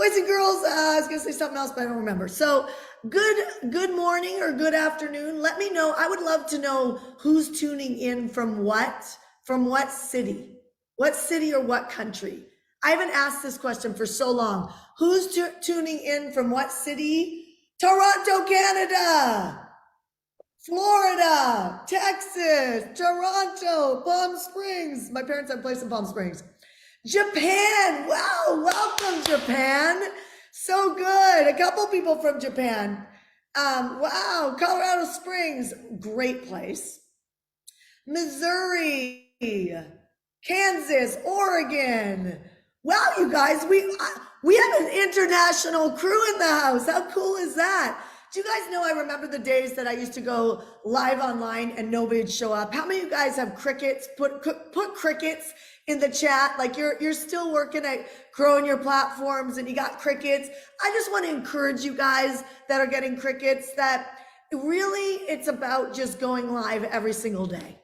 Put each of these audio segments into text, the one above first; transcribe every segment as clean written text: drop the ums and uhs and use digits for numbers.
Boys and girls, I was gonna say something else, but I don't remember. So good morning or good afternoon. Let me know. I would love to know who's tuning in from what city or what country. I haven't asked this question for so long. Who's tuning in from what city? Toronto, Canada, Florida, Texas, Toronto, Palm Springs. My parents have a place in Palm Springs. Japan. Wow, welcome, Japan. So good. A couple people from Japan. Wow, Colorado Springs, great place. Missouri, Kansas, Oregon. Wow, you guys, we have an international crew in the house. How cool is that? Do you guys know I remember the days that I used to go live online and nobody'd show up? How many of you guys have crickets? Put crickets in the chat. Like you're still working at growing your platforms and you got crickets. I just want to encourage you guys that are getting crickets that really it's about just going live every single day.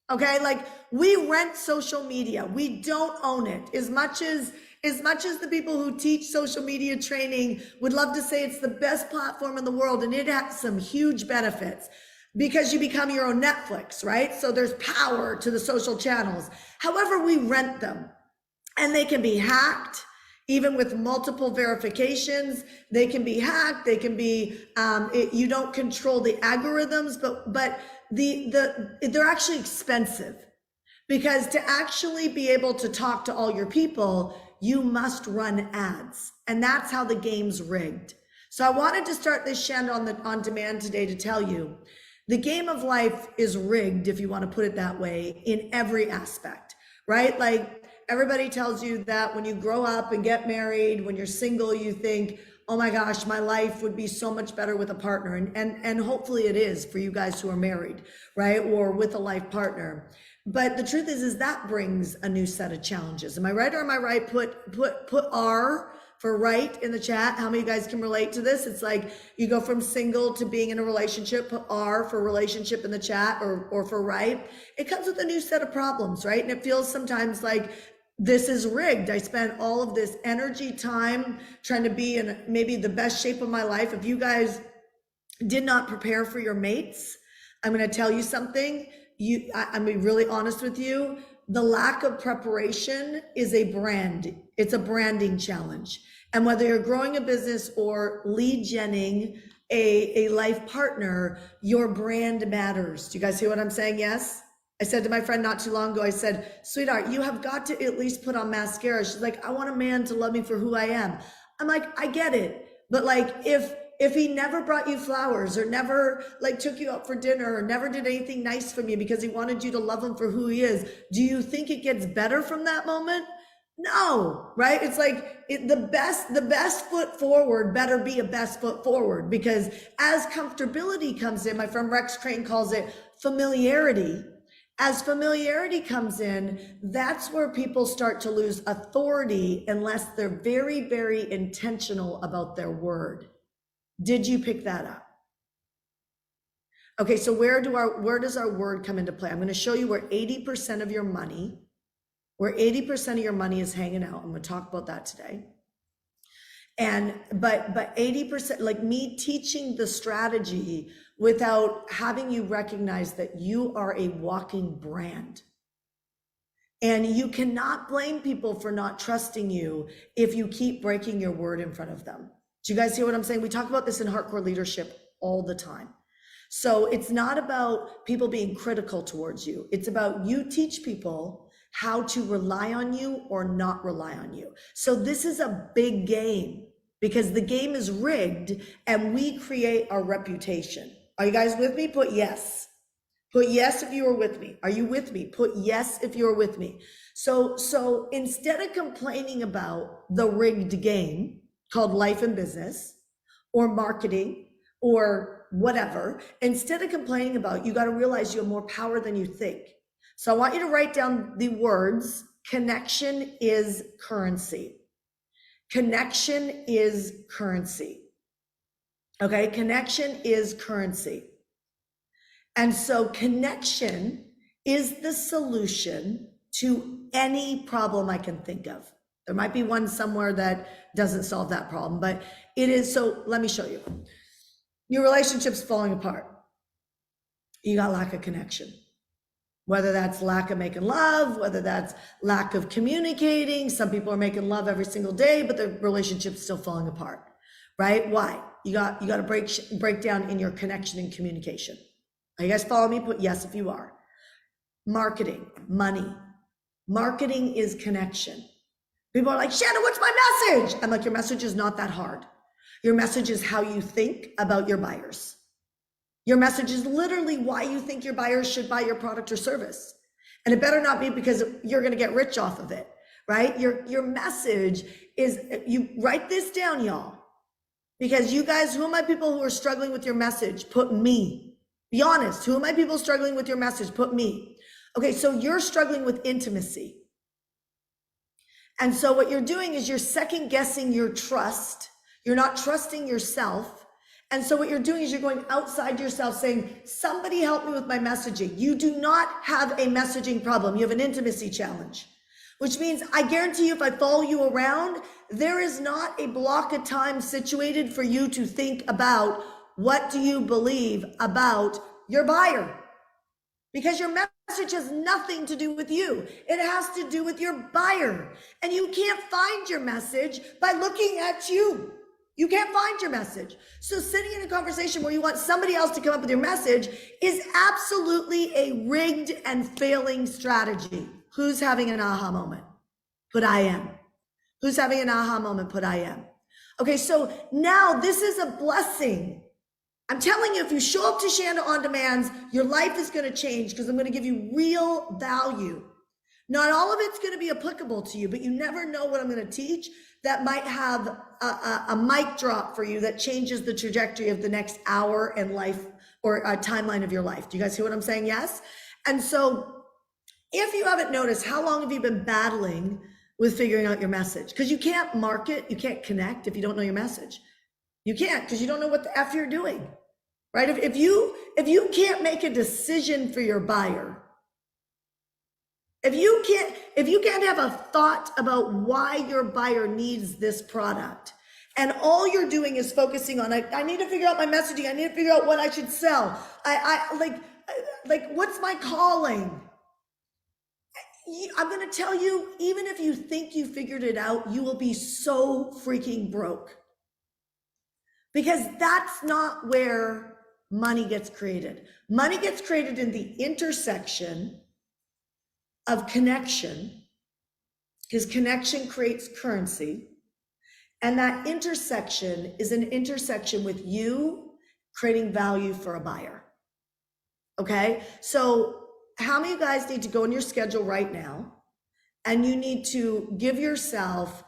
Okay, like we rent social media. We don't own it. As much as the people who teach social media training would love to say it's the best platform in the world, and it has some huge benefits because you become your own Netflix, right? So there's power to the social channels. However, we rent them and they can be hacked. Even with multiple verifications, they can be hacked. They can be, you don't control the algorithms, but they're actually expensive because to actually be able to talk to all your people, you must run ads, and that's how the game's rigged. So I wanted to start this Shanda on demand today to tell you the game of life is rigged, if you want to put it that way, in every aspect, right? Like everybody tells you that when you grow up and get married, when you're single, you think, oh my gosh, my life would be so much better with a partner. And hopefully it is for you guys who are married, right? Or with a life partner. But the truth is that brings a new set of challenges. Am I right or am I right? Put R for right in the chat. How many of you guys can relate to this? It's like you go from single to being in a relationship, put R for relationship in the chat or for right. It comes with a new set of problems, right? And it feels sometimes like this is rigged. I spent all of this energy, time trying to be in maybe the best shape of my life. If you guys did not prepare for your mates, I'm going to tell you something. I'm being really honest with you. The lack of preparation is a brand. It's a branding challenge. And whether you're growing a business or lead genning a life partner, your brand matters. Do you guys hear what I'm saying? Yes. I said to my friend not too long ago, I said, sweetheart, you have got to at least put on mascara. She's like, I want a man to love me for who I am. I'm like, I get it. But like, if he never brought you flowers or never like took you out for dinner or never did anything nice for you because he wanted you to love him for who he is, do you think it gets better from that moment? No, right? It's like the best foot forward better be a best foot forward, because as comfortability comes in, my friend Rex Crane calls it familiarity. As familiarity comes in, that's where people start to lose authority unless they're very, very intentional about their word. Did you pick that up? Okay, so where does our word come into play? I'm going to show you where 80% of your money is hanging out. I'm going to talk about that today. And but 80%, like me teaching the strategy without having you recognize that you are a walking brand. And you cannot blame people for not trusting you if you keep breaking your word in front of them. Do you guys hear what I'm saying? We talk about this in Hardcore Leadership all the time. So it's not about people being critical towards you. It's about you teach people how to rely on you or not rely on you. So this is a big game because the game is rigged and we create our reputation. Are you guys with me? Put yes. Put yes if you are with me. Are you with me? Put yes if you're with me. So instead of complaining about the rigged game called life and business or marketing or whatever, instead of complaining about, you got to realize you have more power than you think. So I want you to write down the words, connection is currency. Connection is currency. Okay, connection is currency. And so connection is the solution to any problem I can think of. There might be one somewhere that doesn't solve that problem, but it is. So let me show you. Your relationship's falling apart. You got lack of connection. Whether that's lack of making love, whether that's lack of communicating. Some people are making love every single day, but the relationship's still falling apart, right? Why? You got to break down in your connection and communication. Are you guys following me? Put yes if you are. Marketing, money. Marketing is connection. People are like, Shanda, what's my message? I'm like, your message is not that hard. Your message is how you think about your buyers. Your message is literally why you think your buyers should buy your product or service. And it better not be because you're going to get rich off of it, right? Your message is, you write this down, y'all, because you guys, who are my people who are struggling with your message? Put me. Be honest. Who are my people struggling with your message? Put me. Okay, so you're struggling with intimacy. And so what you're doing is you're second guessing your trust. You're not trusting yourself. And so what you're doing is you're going outside yourself saying, somebody help me with my messaging. You do not have a messaging problem. You have an intimacy challenge, which means I guarantee you, if I follow you around, there is not a block of time situated for you to think about what do you believe about your buyer. Because your message has nothing to do with you. It has to do with your buyer. And you can't find your message by looking at you. You can't find your message. So sitting in a conversation where you want somebody else to come up with your message is absolutely a rigged and failing strategy. Who's having an aha moment? Put I am. Who's having an aha moment? Put I am. Okay, so now this is a blessing. I'm telling you, if you show up to Shanda On Demands, your life is going to change because I'm going to give you real value. Not all of it's going to be applicable to you, but you never know what I'm going to teach that might have a mic drop for you that changes the trajectory of the next hour and life, or a timeline of your life. Do you guys hear what I'm saying? Yes. And so if you haven't noticed, how long have you been battling with figuring out your message? Because you can't market, you can't connect if you don't know your message. You can't, because you don't know what the F you're doing, right? If you can't make a decision for your buyer, if you can't have a thought about why your buyer needs this product, and all you're doing is focusing on, I need to figure out my messaging, I need to figure out what I should sell, I like what's my calling? I'm going to tell you, even if you think you figured it out, you will be so freaking broke. Because that's not where money gets created. Money gets created in the intersection of connection, because connection creates currency. And that intersection is an intersection with you creating value for a buyer. Okay? So how many of you guys need to go in your schedule right now and you need to give yourself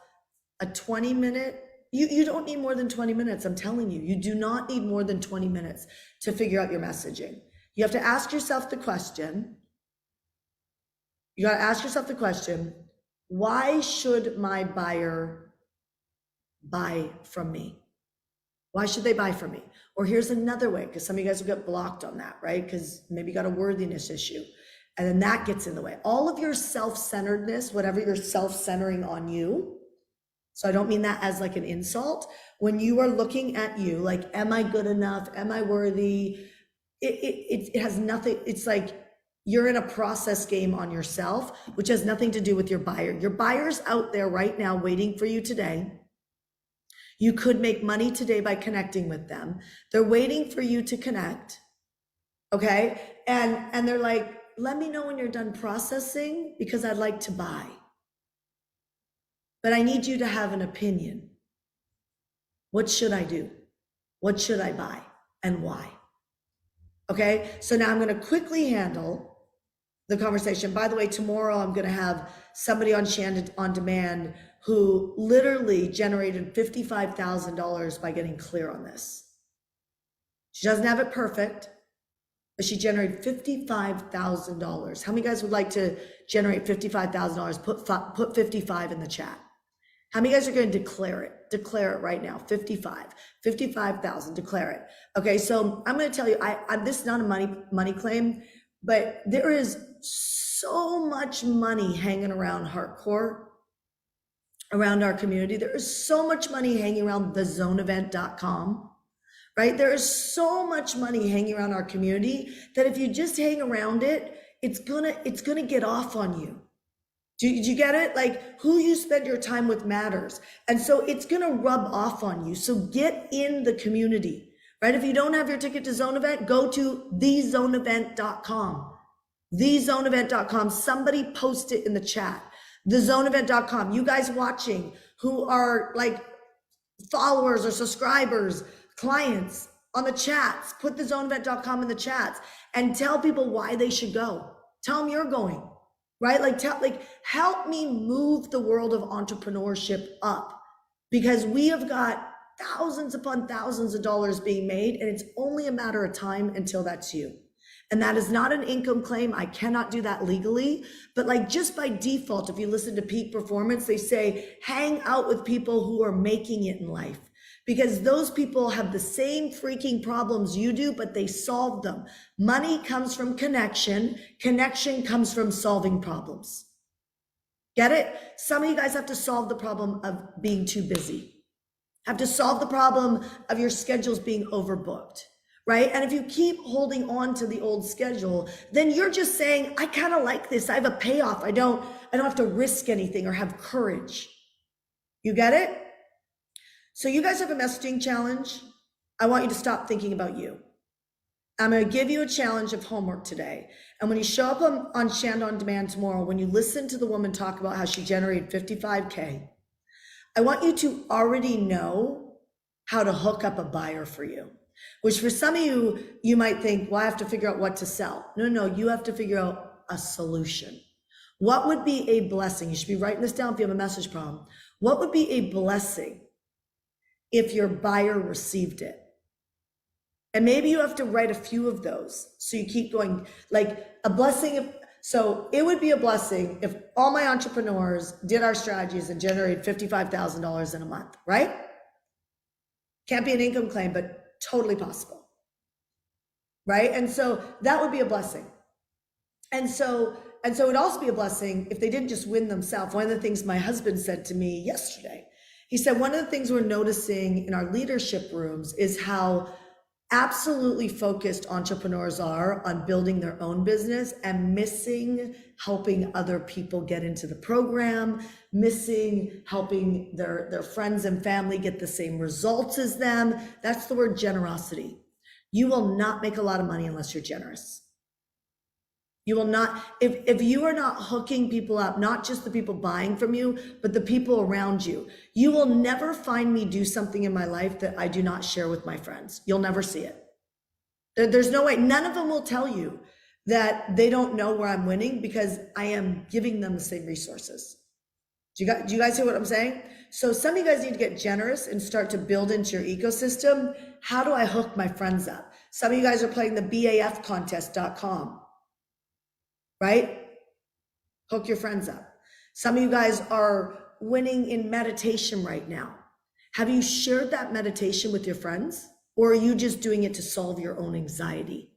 a 20-minute, you don't need more than 20 minutes. I'm telling you, you do not need more than 20 minutes to figure out your messaging. You have to ask yourself the question, why should my buyer buy from me? Why should they buy from me? Or here's another way, because some of you guys will get blocked on that, right? Because maybe you got a worthiness issue, and then that gets in the way. All of your self-centeredness, whatever you're self-centering on you, so I don't mean that as like an insult. When you are looking at you, like, am I good enough? Am I worthy? It has nothing, it's like you're in a process game on yourself, which has nothing to do with your buyer. Your buyer's out there right now waiting for you today. You could make money today by connecting with them. They're waiting for you to connect, okay? And they're like, let me know when you're done processing because I'd like to buy. But I need you to have an opinion. What should I do? What should I buy and why? Okay, so now I'm going to quickly handle the conversation. By the way, tomorrow I'm going to have somebody on Shanda On Demand who literally generated $55,000 by getting clear on this. She doesn't have it perfect, but she generated $55,000. How many guys would like to generate $55,000? Put 55 in the chat. How many guys are going to declare it? Declare it right now. 55,000, declare it. Okay, so I'm going to tell you, this is not a money claim, but there is so much money hanging around hardcore. around our community. There is so much money hanging around thezoneevent.com, right? There is so much money hanging around our community that if you just hang around it, it's gonna get off on you. Do you get it? Like, who you spend your time with matters. And so it's gonna rub off on you. So get in the community, right? If you don't have your ticket to Zone Event, go to thezoneevent.com. Thezoneevent.com. Somebody post it in the chat. Thezoneevent.com. You guys watching who are like followers or subscribers, clients, on the chats, put thezoneevent.com in the chats and tell people why they should go. Tell them you're going, right? Like help me move the world of entrepreneurship up, because we have got thousands upon thousands of dollars being made, and it's only a matter of time until that's you. And that is not an income claim. I cannot do that legally, but like just by default, if you listen to Peak Performance, they say, hang out with people who are making it in life, because those people have the same freaking problems you do, but they solve them. Money comes from connection. Connection comes from solving problems. Get it? Some of you guys have to solve the problem of being too busy, have to solve the problem of your schedules being overbooked. Right? And if you keep holding on to the old schedule, then you're just saying, I kind of like this. I have a payoff. I don't have to risk anything or have courage. You get it? So you guys have a messaging challenge. I want you to stop thinking about you. I'm going to give you a challenge of homework today. And when you show up on Shanda On Demand tomorrow, when you listen to the woman talk about how she generated 55K, I want you to already know how to hook up a buyer for you. Which for some of you, you might think, well, I have to figure out what to sell. No, you have to figure out a solution. What would be a blessing? You should be writing this down if you have a message problem. What would be a blessing if your buyer received it? And maybe you have to write a few of those. So you keep going, like a blessing. So it would be a blessing if all my entrepreneurs did our strategies and generated $55,000 in a month, right? Can't be an income claim, but totally possible, right? And so that would be a blessing. And so it would also be a blessing if they didn't just win themselves. One of the things my husband said to me yesterday, he said, one of the things we're noticing in our leadership rooms is how absolutely focused entrepreneurs are on building their own business and missing helping other people get into the program, missing helping their friends and family get the same results as them. That's the word generosity. You will not make a lot of money unless you're generous. You will not, if you are not hooking people up, not just the people buying from you, but the people around you, you will never find me do something in my life that I do not share with my friends. You'll never see it. There's no way. None of them will tell you that they don't know where I'm winning, because I am giving them the same resources. Do you guys hear what I'm saying? So some of you guys need to get generous and start to build into your ecosystem. How do I hook my friends up? Some of you guys are playing the bafcontest.com. Right? Hook your friends up. Some of you guys are winning in meditation right now. Have you shared that meditation with your friends? Or are you just doing it to solve your own anxiety?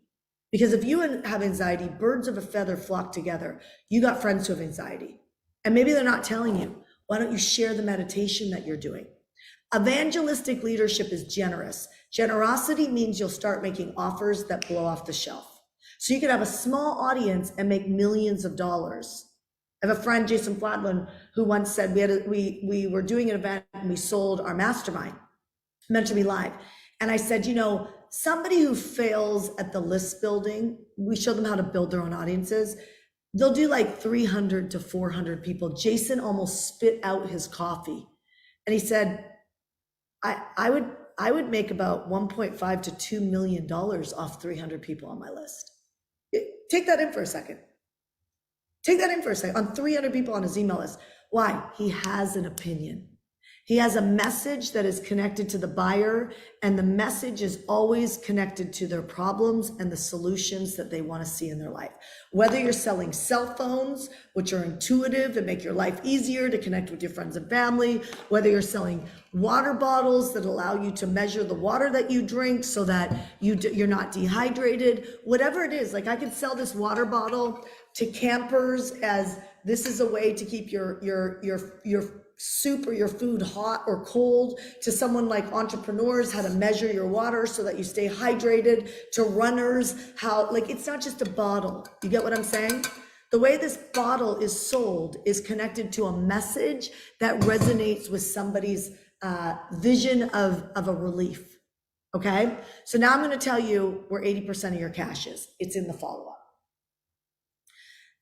Because if you have anxiety, birds of a feather flock together. You got friends who have anxiety. And maybe they're not telling you. Why don't you share the meditation that you're doing? Evangelistic leadership is generous. Generosity means you'll start making offers that blow off the shelf. So you could have a small audience and make millions of dollars. I have a friend, Jason Fladlin, who once said we were doing an event and we sold our mastermind, meant to be live. And I said, somebody who fails at the list building, we show them how to build their own audiences. They'll do like 300 to 400 people. Jason almost spit out his coffee. And he said, I would make about $1.5 to $2 million off 300 people on my list. Take that in for a second. Take that in for a second. On 300 people on his email list. Why? He has an opinion. He has a message that is connected to the buyer, and the message is always connected to their problems and the solutions that they want to see in their life. Whether you're selling cell phones, which are intuitive and make your life easier to connect with your friends and family, whether you're selling water bottles that allow you to measure the water that you drink so that you're not dehydrated, whatever it is. Like I could sell this water bottle to campers as this is a way to keep your soup or your food hot or cold, to someone like entrepreneurs, how to measure your water so that you stay hydrated, to runners, how, like, it's not just a bottle. You get what I'm saying? The way this bottle is sold is connected to a message that resonates with somebody's vision of a relief. Okay, so now I'm going to tell you where 80% of your cash is. It's in the follow-up.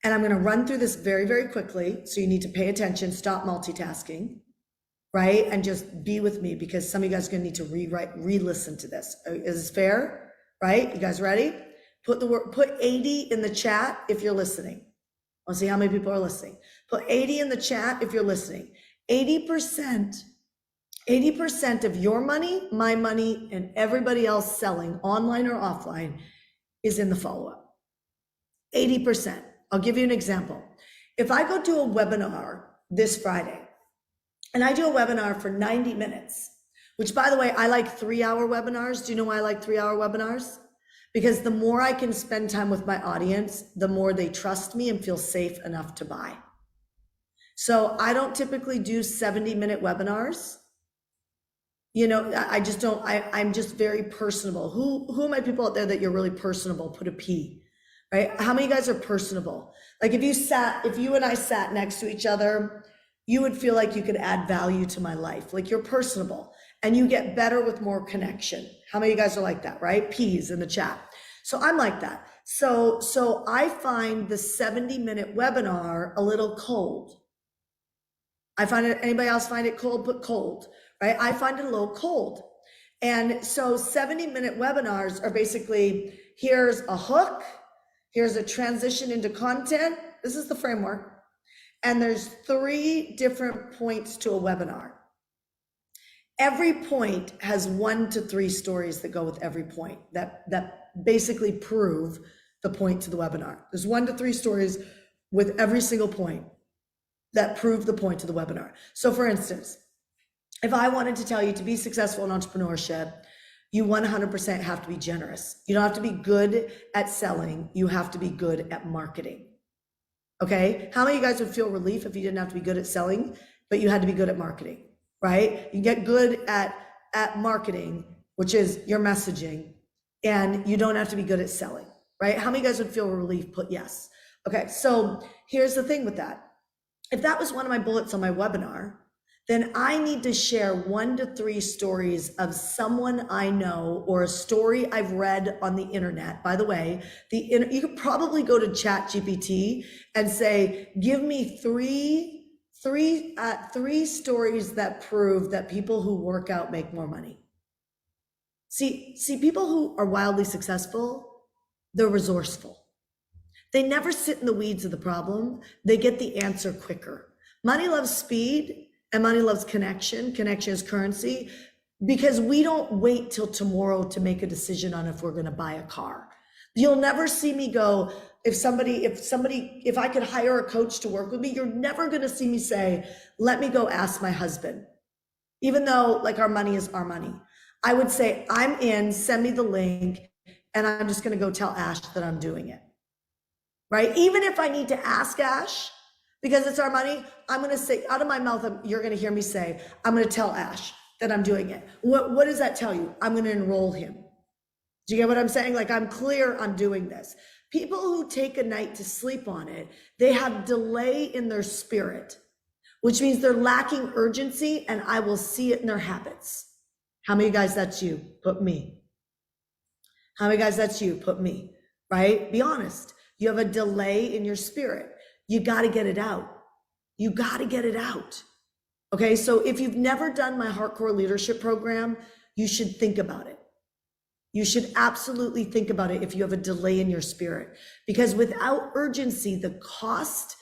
And I'm going to run through this very, very quickly. So you need to pay attention, stop multitasking, right? And just be with me, because some of you guys are going to need to re-listen to this. Is this fair? Right? You guys ready? Put 80 in the chat if you're listening. I'll see how many people are listening. Put 80 in the chat if you're listening. 80% of your money, my money, and everybody else selling online or offline is in the follow-up. 80%. I'll give you an example. If I go do a webinar this Friday, and I do a webinar for 90 minutes, which, by the way, I like 3-hour webinars. Do you know why I like 3-hour webinars? Because the more I can spend time with my audience, the more they trust me and feel safe enough to buy. So I don't typically do 70-minute webinars. You know, I just don't, I'm just very personable. Who are my people out there that you're really personable? Put a P. Right? How many of you guys are personable? Like if you and I sat next to each other, you would feel like you could add value to my life. Like you're personable and you get better with more connection. How many of you guys are like that, right? P's in the chat. So I'm like that. So I find the 70-minute webinar a little cold. I find it, anybody else find it cold? Put cold, right? I find it a little cold. And so 70-minute webinars are basically, here's a hook, here's a transition into content. This is the framework. And there's 3 different points to a webinar. Every point has 1 to 3 stories that go with every point that basically prove the point to the webinar. There's 1 to 3 stories with every single point that prove the point to the webinar. So for instance, if I wanted to tell you to be successful in entrepreneurship, you 100% have to be generous. You don't have to be good at selling. You have to be good at marketing. Okay? How many of you guys would feel relief if you didn't have to be good at selling, but you had to be good at marketing, right? You get good at marketing, which is your messaging, and you don't have to be good at selling, right? How many of you guys would feel relief? Put yes. Okay, so here's the thing with that. If that was one of my bullets on my webinar, then I need to share 1 to 3 stories of someone I know or a story I've read on the internet. By the way, you could probably go to ChatGPT and say, give me three stories that prove that people who work out make more money. See, people who are wildly successful, they're resourceful. They never sit in the weeds of the problem. They get the answer quicker. Money loves speed. And money loves connection. Connection is currency, because we don't wait till tomorrow to make a decision on if we're going to buy a car. You'll never see me go, if I could hire a coach to work with me, you're never going to see me say, let me go ask my husband. Even though like our money is our money. I would say, I'm in, send me the link, and I'm just going to go tell Ash that I'm doing it. Right? Even if I need to ask Ash, because it's our money, I'm going to say out of my mouth, you're going to hear me say, I'm going to tell Ash that I'm doing it. What does that tell you? I'm going to enroll him. Do you get what I'm saying? Like, I'm clear on doing this. People who take a night to sleep on it, they have delay in their spirit, which means they're lacking urgency, and I will see it in their habits. How many of you guys, that's you? Put me. How many guys, that's you? Put me, right? Be honest. You have a delay in your spirit. You got to get it out. You got to get it out. Okay. So if you've never done my hardcore leadership program, you should think about it. You should absolutely think about it if you have a delay in your spirit, because without urgency, the cost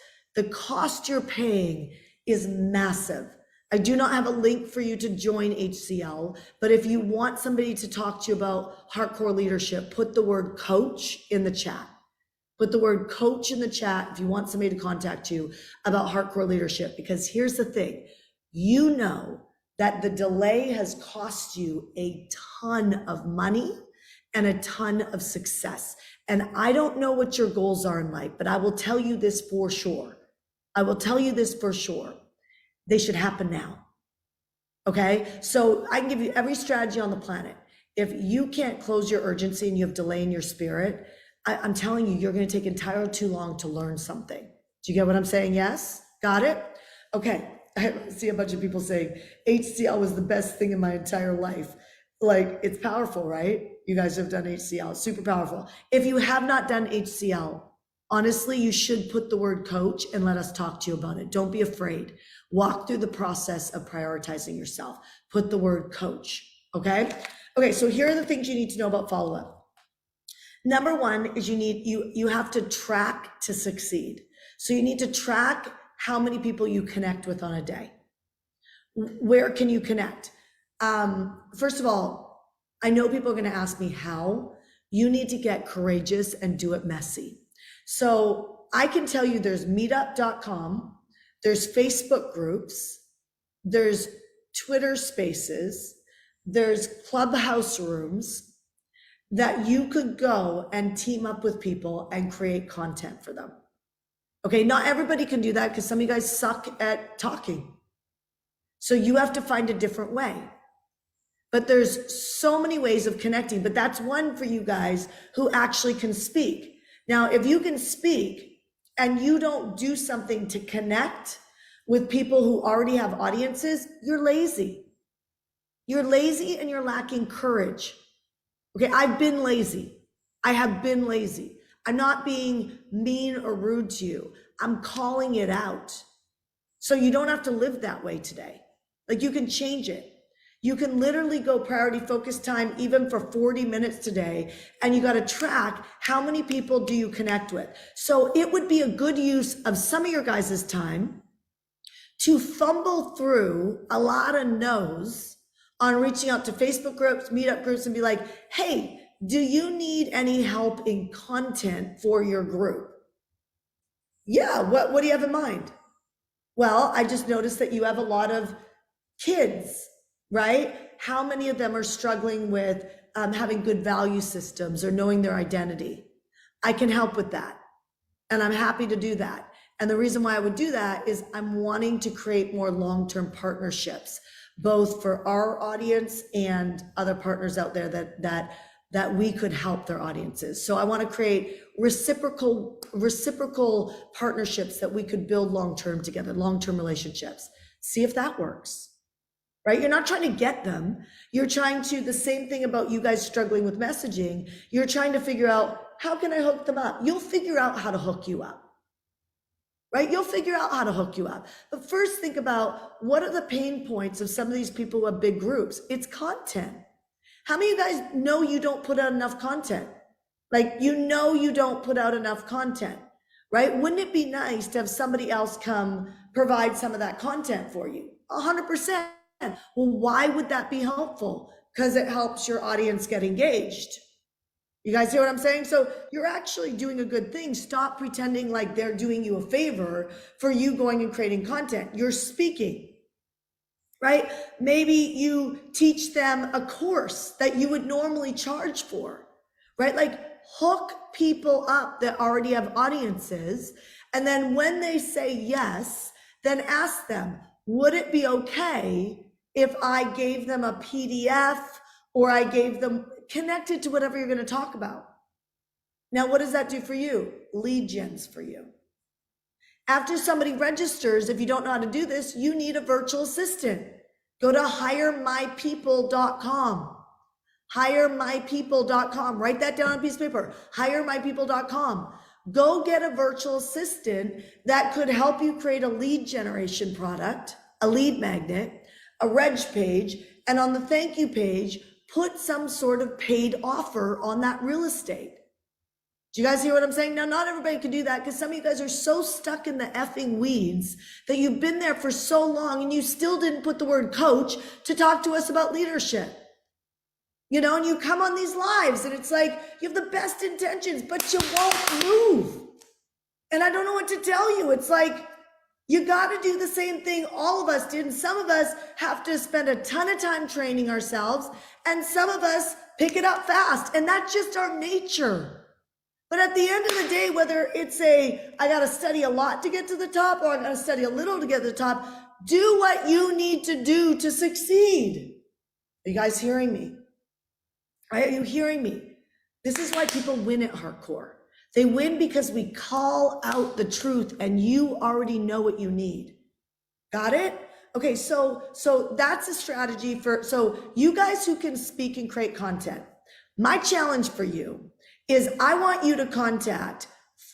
you're paying is massive. I do not have a link for you to join HCL, but if you want somebody to talk to you about hardcore leadership, put the word coach in the chat. Put the word coach in the chat if you want somebody to contact you about hardcore leadership, because here's the thing, you know that the delay has cost you a ton of money and a ton of success. And I don't know what your goals are in life, but I will tell you this for sure. I will tell you this for sure. They should happen now. Okay, so I can give you every strategy on the planet. If you can't close your urgency and you have delay in your spirit, I'm telling you, you're going to take entirely too long to learn something. Do you get what I'm saying? Yes? Got it? Okay. I see a bunch of people saying HCL was the best thing in my entire life. Like, it's powerful, right? You guys have done HCL, super powerful. If you have not done HCL, honestly, you should put the word coach and let us talk to you about it. Don't be afraid. Walk through the process of prioritizing yourself. Put the word coach, okay? Okay, so here are the things you need to know about follow-up. Number one is you have to track to succeed. So you need to track how many people you connect with on a day. Where can you connect? First of all, I know people are going to ask me how. You need to get courageous and do it messy. So I can tell you there's meetup.com, there's Facebook groups, there's Twitter spaces, there's clubhouse rooms that you could go and team up with people and create content for them. Okay, not everybody can do that because some of you guys suck at talking. So you have to find a different way. But there's so many ways of connecting, but that's one for you guys who actually can speak. Now, if you can speak and you don't do something to connect with people who already have audiences, you're lazy. You're lazy and you're lacking courage. Okay, I've been lazy. I have been lazy. I'm not being mean or rude to you. I'm calling it out. So you don't have to live that way today. Like, you can change it. You can literally go priority focus time even for 40 minutes today, and you got to track how many people do you connect with. So it would be a good use of some of your guys' time to fumble through a lot of no's on reaching out to Facebook groups, meetup groups, and be like, hey, do you need any help in content for your group? Yeah, what do you have in mind? Well, I just noticed that you have a lot of kids, right? How many of them are struggling with having good value systems or knowing their identity? I can help with that. And I'm happy to do that. And the reason why I would do that is I'm wanting to create more long-term partnerships, both for our audience and other partners out there that we could help their audiences. So I want to create reciprocal partnerships that we could build long-term together, long-term relationships. See if that works. Right? You're not trying to get them. You're trying to, the same thing about you guys struggling with messaging. You're trying to figure out, how can I hook them up? You'll figure out how to hook you up. Right? You'll figure out how to hook you up. But first think about, what are the pain points of some of these people who have big groups? It's content. How many of you guys know you don't put out enough content? Like, you know you don't put out enough content, right? Wouldn't it be nice to have somebody else come provide some of that content for you? 100%. Well, why would that be helpful? Because it helps your audience get engaged. You guys hear what I'm saying? So you're actually doing a good thing. Stop pretending like they're doing you a favor for you going and creating content. You're speaking, right? Maybe you teach them a course that you would normally charge for, right? Like, hook people up that already have audiences. And then when they say yes, then ask them, would it be okay if I gave them a PDF or I gave them connected to whatever you're going to talk about? Now, what does that do for you? Lead gens for you. After somebody registers, if you don't know how to do this, you need a virtual assistant. Go to hiremypeople.com. Hiremypeople.com. Write that down on a piece of paper. Hiremypeople.com. Go get a virtual assistant that could help you create a lead generation product, a lead magnet, a reg page, and on the thank you page, put some sort of paid offer on that real estate. Do you guys hear what I'm saying? Now, not everybody can do that because some of you guys are so stuck in the effing weeds that you've been there for so long and you still didn't put the word coach to talk to us about leadership. You know, and you come on these lives and it's like, you have the best intentions, but you won't move. And I don't know what to tell you. It's like, you got to do the same thing all of us did. And some of us have to spend a ton of time training ourselves. And some of us pick it up fast. And that's just our nature. But at the end of the day, whether it's I got to study a lot to get to the top or I got to study a little to get to the top, Do what you need to do to succeed. Are you guys hearing me? Are you hearing me? This is why people win at hardcore. They win because we call out the truth and you already know what you need. Got it? Okay, so that's a strategy for, so you guys who can speak and create content, my challenge for you is I want you to contact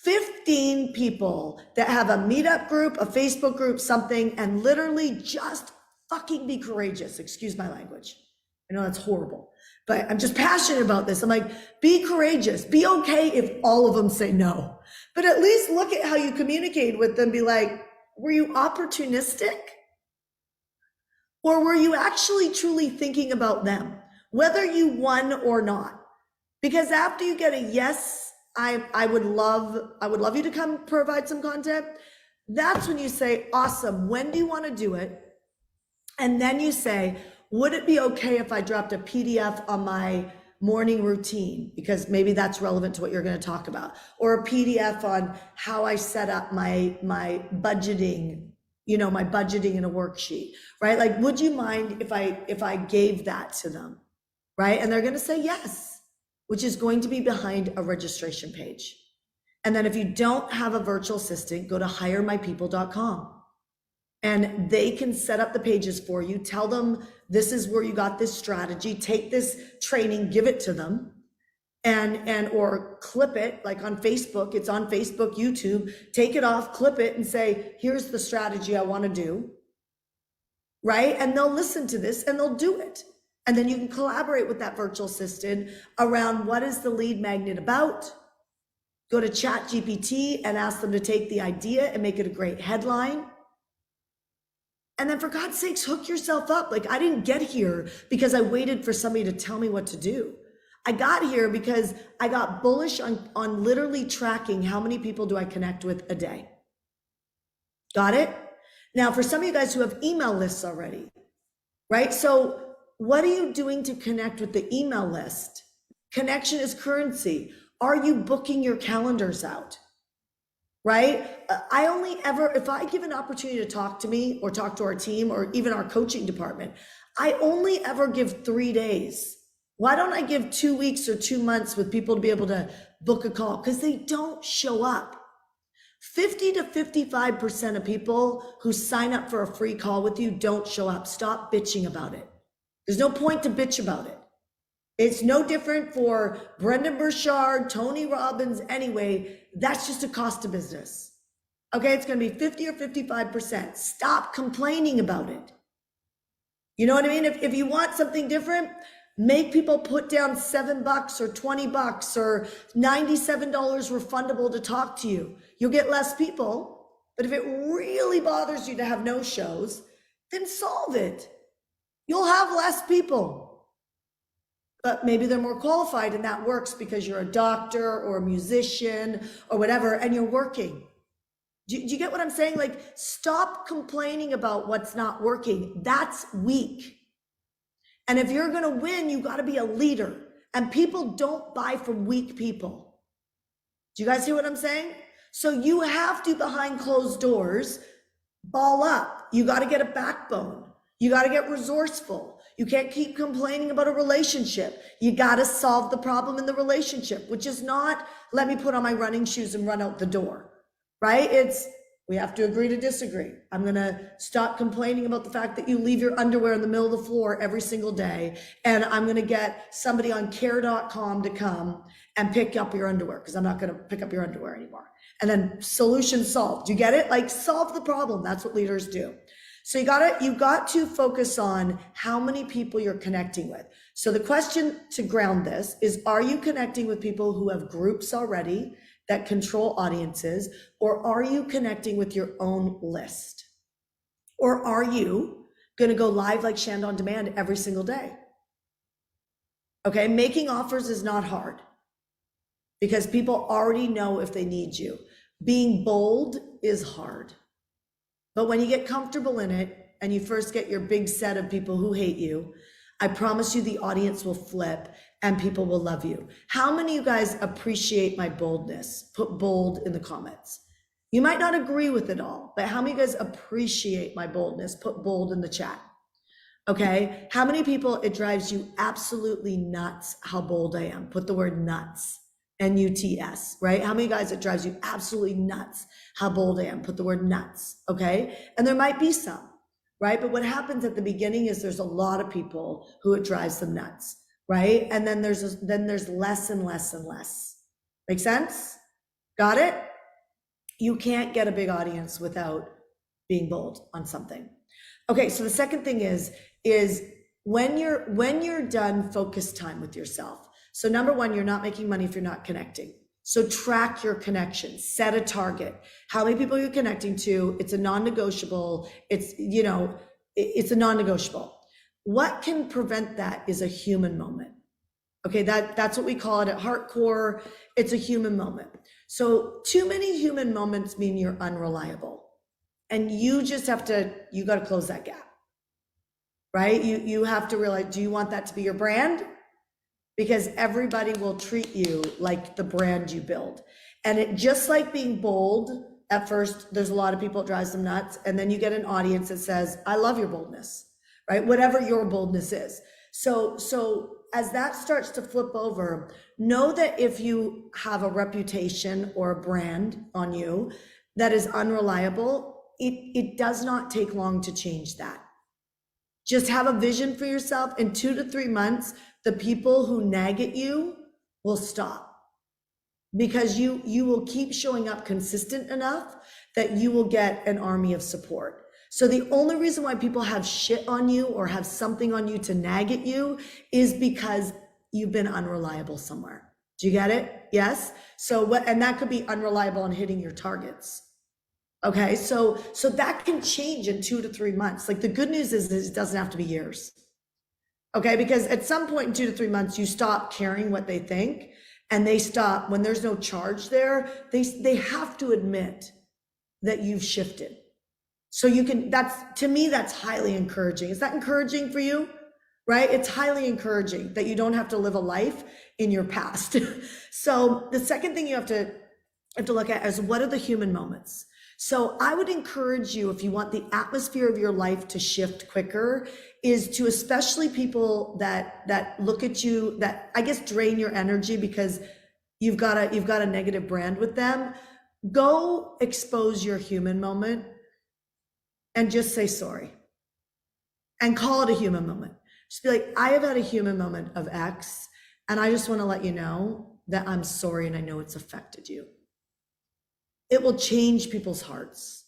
15 people that have a meetup group, a Facebook group, something, and literally just fucking be courageous. Excuse my language. I know that's horrible, but I'm just passionate about this. I'm like, be courageous. Be okay if all of them say no, but at least look at how you communicate with them. Be like, were you opportunistic? Or were you actually truly thinking about them, whether you won or not? Because after you get a yes, I would love you to come provide some content. That's when you say, awesome, when do you want to do it? And then you say, would it be okay if I dropped a PDF on my morning routine? Because maybe that's relevant to what you're going to talk about. Or a PDF on how I set up my budgeting, my budgeting in a worksheet, right? Like, would you mind if I gave that to them, right? And they're going to say yes, which is going to be behind a registration page. And then if you don't have a virtual assistant, go to hiremypeople.com. And they can set up the pages for you. Tell them this is where you got this strategy. Take this training, give it to them, and or clip it, like on Facebook. It's on Facebook, YouTube. Take it off, clip it, and say, here's the strategy I want to do, right? And they'll listen to this and they'll do it. And then you can collaborate with that virtual assistant around what is the lead magnet about. Go to ChatGPT and ask them to take the idea and make it a great headline. And then for God's sakes, hook yourself up. Like, I didn't get here because I waited for somebody to tell me what to do. I got here because I got bullish on literally tracking how many people do I connect with a day. Got it? Now, for some of you guys who have email lists already, right? So what are you doing to connect with the email list? Connection is currency. Are you booking your calendars out? Right? I only ever, if I give an opportunity to talk to me or talk to our team or even our coaching department, I only ever give 3 days. Why don't I give 2 weeks or 2 months with people to be able to book a call? Because they don't show up. 50 to 55% of people who sign up for a free call with you don't show up. Stop bitching about it. There's no point to bitch about it. It's no different for Brendan Burchard, Tony Robbins, anyway. That's just a cost of business. Okay, it's going to be 50 or 55%. Stop complaining about it. You know what I mean? If you want something different, make people put down $7 or $20 or $97 refundable to talk to you. You'll get less people, but if it really bothers you to have no shows, then solve it. You'll have less people. But maybe they're more qualified and that works because you're a doctor or a musician or whatever, and you're working. Do you get what I'm saying? Like, stop complaining about what's not working. That's weak. And if you're going to win, you got to be a leader. And people don't buy from weak people. Do you guys hear what I'm saying? So you have to, behind closed doors, ball up. You got to get a backbone. You got to get resourceful. You can't keep complaining about a relationship. You got to solve the problem in the relationship, which is not, let me put on my running shoes and run out the door, right? It's, we have to agree to disagree. I'm going to stop complaining about the fact that you leave your underwear in the middle of the floor every single day. And I'm going to get somebody on care.com to come and pick up your underwear because I'm not going to pick up your underwear anymore. And then solution solved. You get it? Like, solve the problem. That's what leaders do. So you got to focus on how many people you're connecting with. So the question to ground this is, are you connecting with people who have groups already that control audiences, or are you connecting with your own list? Or are you going to go live like Shanda on demand every single day? Okay, making offers is not hard because people already know if they need you. Being bold is hard. But when you get comfortable in it and you first get your big set of people who hate you, I promise you the audience will flip and people will love you. How many of you guys appreciate my boldness? Put bold in the comments. You might not agree with it all, but how many of you guys appreciate my boldness? Put bold in the chat. Okay. How many people it drives you absolutely nuts how bold I am? Put the word nuts, N-U-T-S, right? How many guys it drives you absolutely nuts how bold I am? Put the word nuts. Okay. And there might be some, right? But what happens at the beginning is there's a lot of people who it drives them nuts, right? And then there's less and less and less. Make sense? Got it? You can't get a big audience without being bold on something. Okay, so the second thing is when you're done focus time with yourself. So number one, you're not making money if you're not connecting. So track your connections, set a target. How many people you're connecting to? It's a non-negotiable. It's a non-negotiable. What can prevent that is a human moment. Okay, that's what we call it at Heartcore. It's a human moment. So too many human moments mean you're unreliable. And you just got to close that gap, right? You have to realize, do you want that to be your brand? Because everybody will treat you like the brand you build. And it just like being bold, at first, there's a lot of people it drives them nuts. And then you get an audience that says, I love your boldness, right? Whatever your boldness is. So as that starts to flip over, know that if you have a reputation or a brand on you that is unreliable, it does not take long to change that. Just have a vision for yourself. In 2 to 3 months, the people who nag at you will stop, because you will keep showing up consistent enough that you will get an army of support. So the only reason why people have shit on you or have something on you to nag at you is because you've been unreliable somewhere. Do you get it? Yes. And that could be unreliable on hitting your targets. Okay, so that can change in 2 to 3 months. Like, the good news is it doesn't have to be years. Okay, because at some point in 2 to 3 months, you stop caring what they think, and they stop, when there's no charge there, they have to admit that you've shifted. So to me, that's highly encouraging. Is that encouraging for you? Right? It's highly encouraging that you don't have to live a life in your past. So the second thing you have to look at is, what are the human moments? So I would encourage you, if you want the atmosphere of your life to shift quicker, is to, especially people that look at you, that I guess drain your energy because you've got a negative brand with them, go expose your human moment and just say sorry and call it a human moment. Just be like, I have had a human moment of X, and I just want to let you know that I'm sorry and I know it's affected you. It will change people's hearts.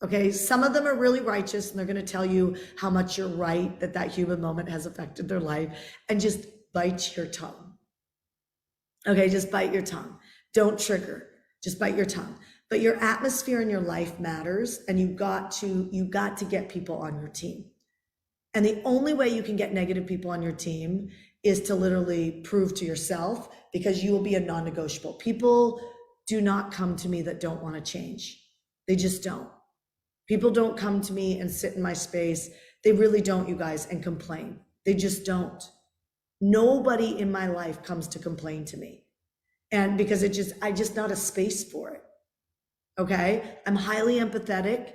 Okay, some of them are really righteous and they're going to tell you how much you're right, that human moment has affected their life, and just bite your tongue. Okay, just bite your tongue. Don't trigger, just bite your tongue. But your atmosphere in your life matters, and you got to get people on your team. And the only way you can get negative people on your team is to literally prove to yourself, because you will be a non-negotiable. People do not come to me that don't want to change. They just don't. People don't come to me and sit in my space. They really don't, you guys, and complain. They just don't. Nobody in my life comes to complain to me. And because I just not a space for it. Okay. I'm highly empathetic.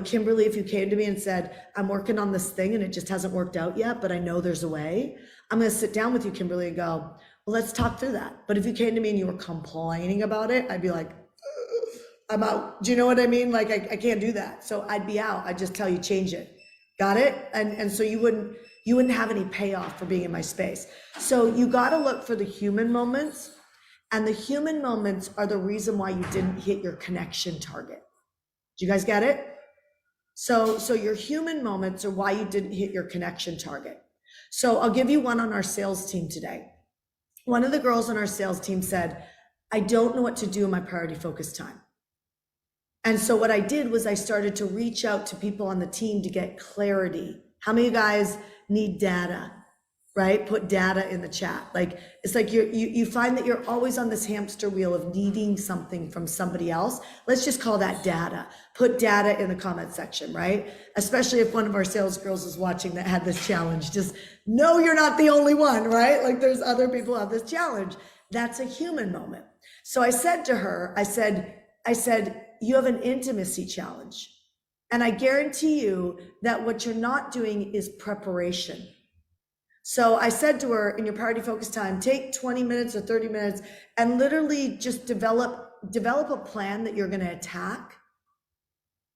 Kimberly, if you came to me and said, I'm working on this thing and it just hasn't worked out yet, but I know there's a way, I'm going to sit down with you, Kimberly, and go, well, let's talk through that. But if you came to me and you were complaining about it, I'd be like, I'm out. Do you know what I mean? Like, I can't do that. So I'd be out. I'd just tell you, change it. Got it? And so you wouldn't have any payoff for being in my space. So you got to look for the human moments, and the human moments are the reason why you didn't hit your connection target. Do you guys get it? So your human moments are why you didn't hit your connection target. So I'll give you one on our sales team today. One of the girls on our sales team said, I don't know what to do in my priority focus time. And so what I did was I started to reach out to people on the team to get clarity. How many of you guys need data, right? Put data in the chat. Like, it's like you find that you're always on this hamster wheel of needing something from somebody else. Let's just call that data. Put data in the comment section, right? Especially if one of our sales girls is watching that had this challenge. Just know you're not the only one, right? Like, there's other people who have this challenge. That's a human moment. So I said to her, I said, you have an intimacy challenge. And I guarantee you that what you're not doing is preparation. So I said to her, in your priority focus time, take 20 minutes or 30 minutes and literally just develop a plan that you're going to attack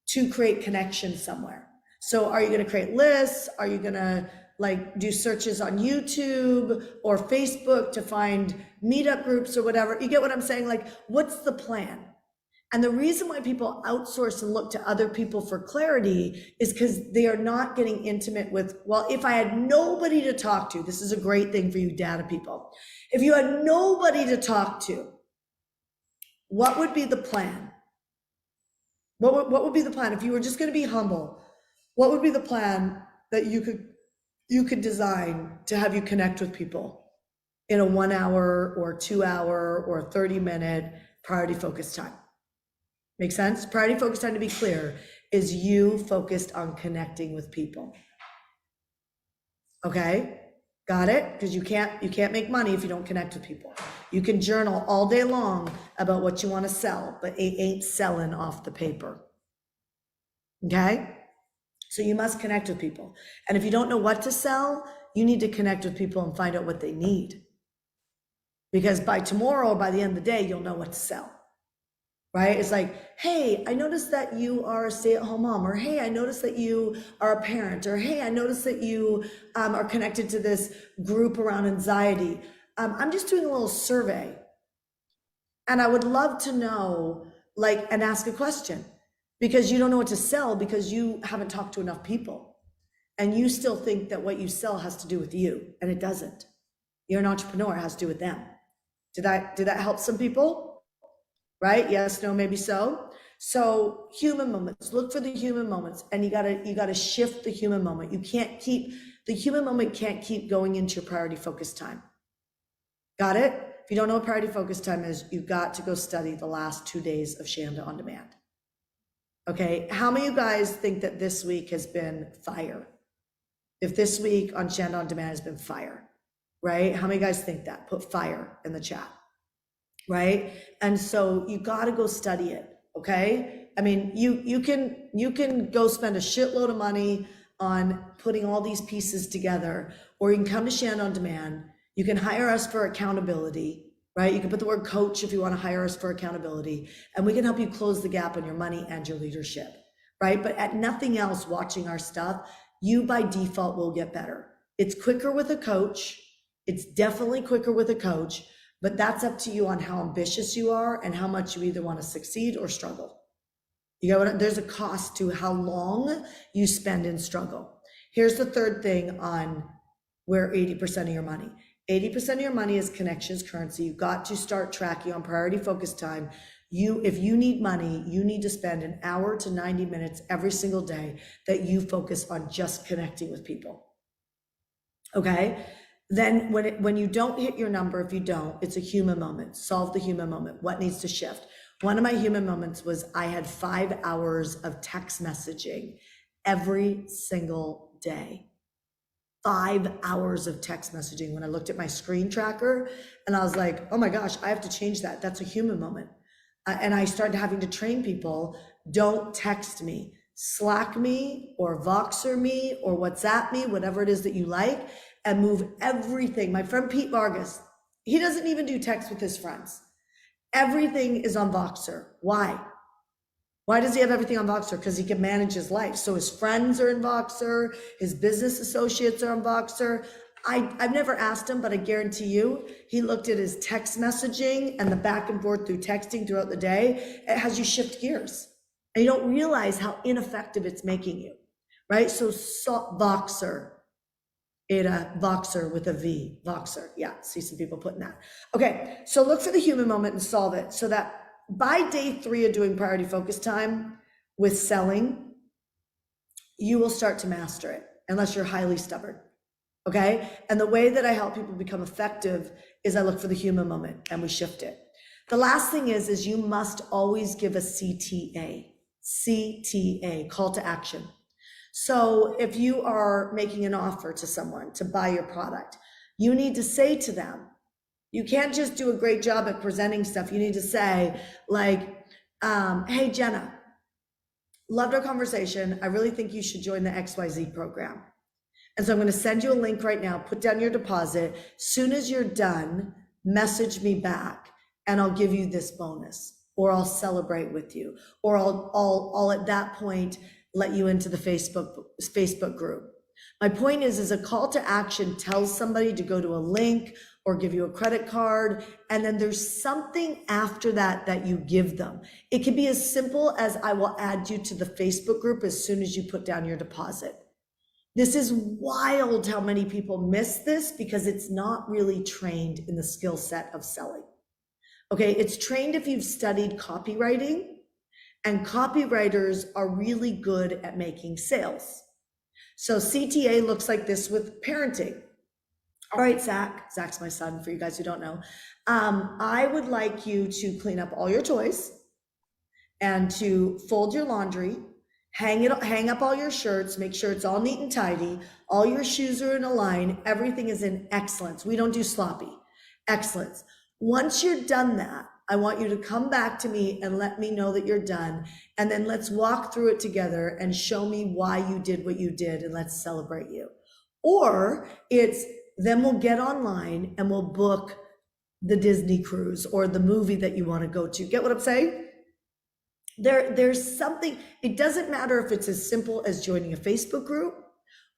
to create connection somewhere. So are you going to create lists? Are you going to like do searches on YouTube or Facebook to find meetup groups or whatever? You get what I'm saying? Like, what's the plan? And the reason why people outsource and look to other people for clarity is because they are not getting intimate with, well, if I had nobody to talk to, this is a great thing for you data people. If you had nobody to talk to, what would be the plan? What would be the plan? If you were just going to be humble, what would be the plan that you could design to have you connect with people in a 1 hour or 2 hour or 30-minute priority focus time? Make sense? Priority focus time, to be clear, is you focused on connecting with people. Okay? Got it? Because you can't make money if you don't connect with people. You can journal all day long about what you want to sell, but it ain't selling off the paper. Okay? So you must connect with people. And if you don't know what to sell, you need to connect with people and find out what they need. Because by tomorrow, by the end of the day, you'll know what to sell. Right? It's like, hey, I noticed that you are a stay-at-home mom, or hey, I noticed that you are a parent, or hey, I noticed that you are connected to this group around anxiety. I'm just doing a little survey, and I would love to know, like, and ask a question, because you don't know what to sell because you haven't talked to enough people, and you still think that what you sell has to do with you, and it doesn't. You're an entrepreneur, it has to do with them. Did that help some people? Right? Yes, no, maybe so. So human moments, look for the human moments, and you gotta shift the human moment. The human moment can't keep going into your priority focus time. Got it? If you don't know what priority focus time is, you've got to go study the last 2 days of Shanda on Demand. Okay, how many of you guys think that this week has been fire? If this week on Shanda on Demand has been fire, right? How many guys think that? Put fire in the chat. Right? And so you got to go study it. Okay. I mean, you can go spend a shitload of money on putting all these pieces together, or you can come to Shanda on Demand. You can hire us for accountability, right? You can put the word coach if you want to hire us for accountability, and we can help you close the gap on your money and your leadership, right? But at nothing else, watching our stuff, you by default will get better. It's quicker with a coach. It's definitely quicker with a coach. But that's up to you on how ambitious you are and how much you either want to succeed or struggle. You know what? There's a cost to how long you spend in struggle. Here's the third thing on where 80% of your money. 80% of your money is connections currency. You've got to start tracking on priority focus time. If you need money, you need to spend an hour to 90 minutes every single day that you focus on just connecting with people. Okay? Then when you don't hit your number, if you don't, it's a human moment. Solve the human moment. What needs to shift? One of my human moments was I had 5 hours of text messaging every single day. 5 hours of text messaging when I looked at my screen tracker, and I was like, oh my gosh, I have to change that. That's a human moment. And I started having to train people, don't text me. Slack me or Voxer me or WhatsApp me, whatever it is that you like, and move everything. My friend Pete Vargas, he doesn't even do text with his friends. Everything is on Voxer. Why? Why does he have everything on Voxer? Because he can manage his life. So his friends are in Voxer, his business associates are on Voxer. I've never asked him, but I guarantee you, he looked at his text messaging and the back and forth through texting throughout the day. It has you shift gears. And you don't realize how ineffective it's making you, right? So Voxer, Voxer with a V, Voxer. Yeah, see some people putting that. Okay, so look for the human moment and solve it so that by day 3 of doing priority focus time with selling, you will start to master it unless you're highly stubborn. Okay, and the way that I help people become effective is I look for the human moment and we shift it. The last thing is you must always give a CTA, call to action. So if you are making an offer to someone to buy your product, you need to say to them, you can't just do a great job at presenting stuff. You need to say, like, Hey, Jenna, loved our conversation. I really think you should join the XYZ program. And so I'm going to send you a link right now. Put down your deposit. Soon as you're done, message me back and I'll give you this bonus, or I'll celebrate with you, or I'll at that point let you into the Facebook group. My point is a call to action tells somebody to go to a link or give you a credit card, and then there's something after that that you give them. It can be as simple as I will add you to the Facebook group as soon as you put down your deposit. This is wild how many people miss this because it's not really trained in the skill set of selling. Okay, it's trained if you've studied copywriting, and copywriters are really good at making sales. So CTA looks like this with parenting. All right, Zach's my son, for you guys who don't know. I would like you to clean up all your toys and to fold your laundry, hang up all your shirts, make sure it's all neat and tidy, all your shoes are in a line, everything is in excellence. We don't do sloppy. Excellence. Once you're done that, I want you to come back to me and let me know that you're done, and then let's walk through it together and show me why you did what you did, and let's celebrate you. Or it's then we'll get online and we'll book the Disney cruise or the movie that you want to go to. Get what I'm saying? There's something, it doesn't matter if it's as simple as joining a Facebook group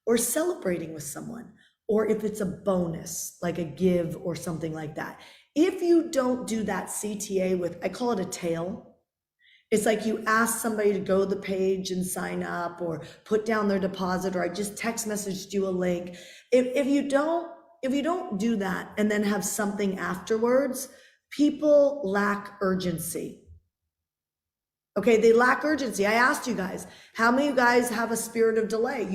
or celebrating with someone, or if it's a bonus, like a give or something like that. If you don't do that CTA with, I call it a tail. It's like you ask somebody to go to the page and sign up or put down their deposit, or I just text messaged you a link. If you don't do that and then have something afterwards, people lack urgency. Okay, they lack urgency. I asked you guys, how many of you guys have a spirit of delay?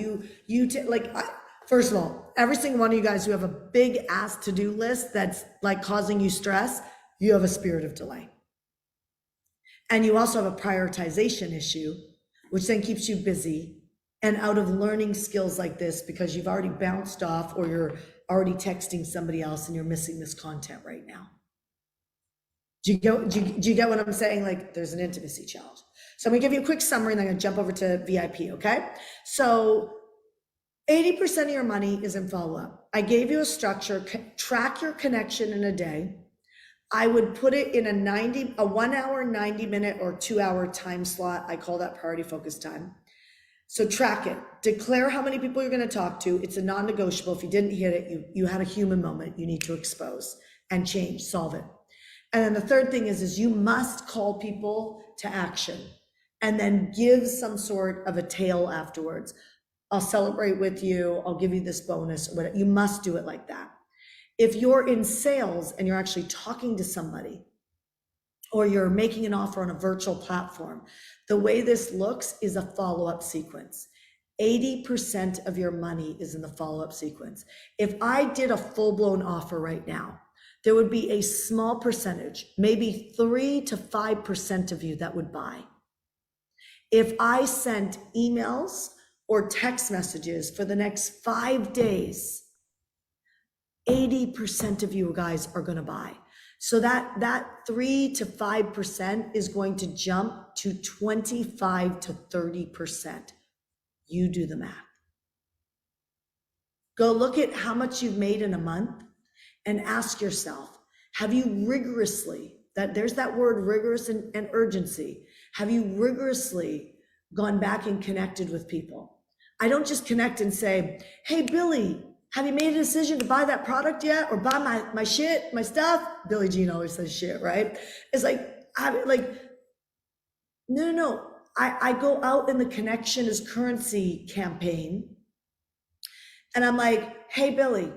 First of all, every single one of you guys who have a big ass to-do list that's like causing you stress, you have a spirit of delay. And you also have a prioritization issue, which then keeps you busy and out of learning skills like this because you've already bounced off or you're already texting somebody else and you're missing this content right now. Do you get what I'm saying? Like there's an intimacy challenge. So I'm gonna give you a quick summary and then I'm gonna jump over to VIP, okay? So 80% of your money is in follow-up. I gave you a structure, track your connection in a day. I would put it in a 1 hour, 90 minute or 2 hour time slot. I call that priority focus time. So track it, declare how many people you're gonna talk to. It's a non-negotiable. If you didn't hit it, you had a human moment you need to expose and change, solve it. And then the third thing is you must call people to action and then give some sort of a tail afterwards. I'll celebrate with you. I'll give you this bonus. Whatever. You must do it like that. If you're in sales and you're actually talking to somebody or you're making an offer on a virtual platform, the way this looks is a follow-up sequence. 80% of your money is in the follow-up sequence. If I did a full-blown offer right now, there would be a small percentage, maybe 3 to 5% of you that would buy. If I sent emails or text messages for the next 5 days, 80% of you guys are going to buy. So that 3 to 5% is going to jump to 25 to 30%. You do the math. Go look at how much you've made in a month and ask yourself, have you rigorously, there's that word rigorous and urgency. Have you rigorously gone back and connected with people? I don't just connect and say, hey, Billy, have you made a decision to buy that product yet? Or buy my shit, my stuff? Billie Jean always says shit, right? It's no. I go out in the connection is currency campaign. And I'm like, hey, Billy,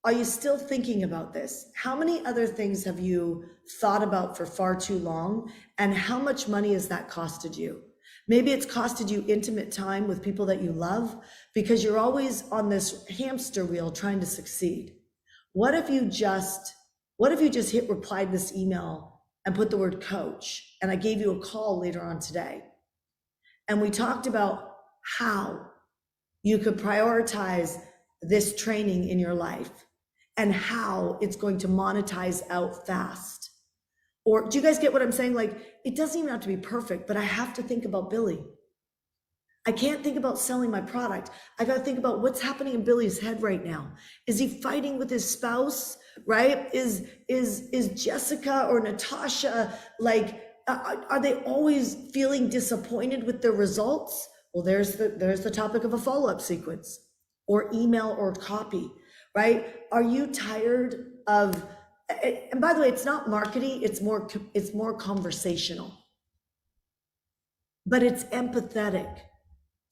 are you still thinking about this? How many other things have you thought about for far too long? And how much money has that costed you? Maybe it's costed you intimate time with people that you love because you're always on this hamster wheel trying to succeed. What if you just hit reply to this email and put the word coach? And I gave you a call later on today. And we talked about how you could prioritize this training in your life and how it's going to monetize out fast. Or do you guys get what I'm saying? Like, it doesn't even have to be perfect, but I have to think about Billy. I can't think about selling my product. I got to think about what's happening in Billy's head right now. Is he fighting with his spouse, right? Is Jessica or Natasha, like, are they always feeling disappointed with their results? Well, there's the topic of a follow-up sequence or email or copy, right? Are you tired of, and by the way, it's not marketing, it's more conversational, but it's empathetic.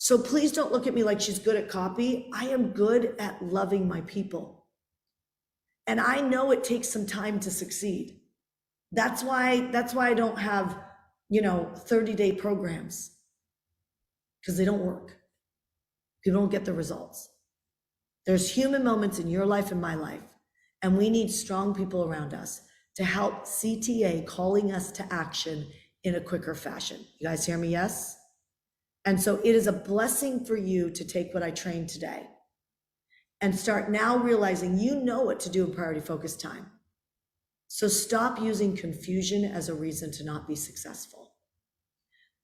So please don't look at me like she's good at copy. I am good at loving my people. And I know it takes some time to succeed. That's why I don't have, 30-day programs, because they don't work. People don't get the results. There's human moments in your life and my life, and we need strong people around us to help CTA calling us to action in a quicker fashion. You guys hear me? Yes? And so it is a blessing for you to take what I trained today and start now realizing you know what to do in priority focus time. So stop using confusion as a reason to not be successful.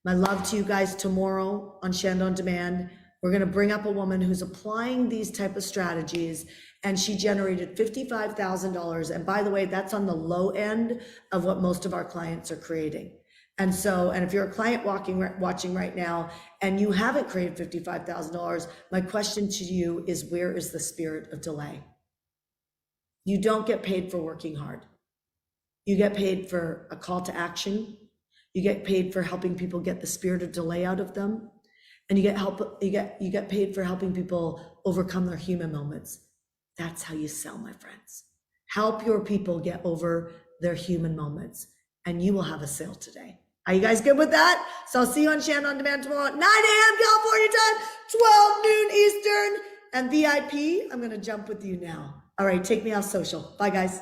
My love to you guys. Tomorrow on Shanda on Demand, we're going to bring up a woman who's applying these type of strategies, and she generated $55,000. And by the way, that's on the low end of what most of our clients are creating. And so, and if you're a client watching right now and you haven't created $55,000, my question to you is, where is the spirit of delay? You don't get paid for working hard. You get paid for a call to action. You get paid for helping people get the spirit of delay out of them. And you get paid for helping people overcome their human moments. That's how you sell, my friends. Help your people get over their human moments, and you will have a sale today. Are you guys good with that? So I'll see you on Shanda on Demand tomorrow at 9 a.m. California time, 12 noon Eastern. And VIP, I'm going to jump with you now. All right, take me off social. Bye, guys.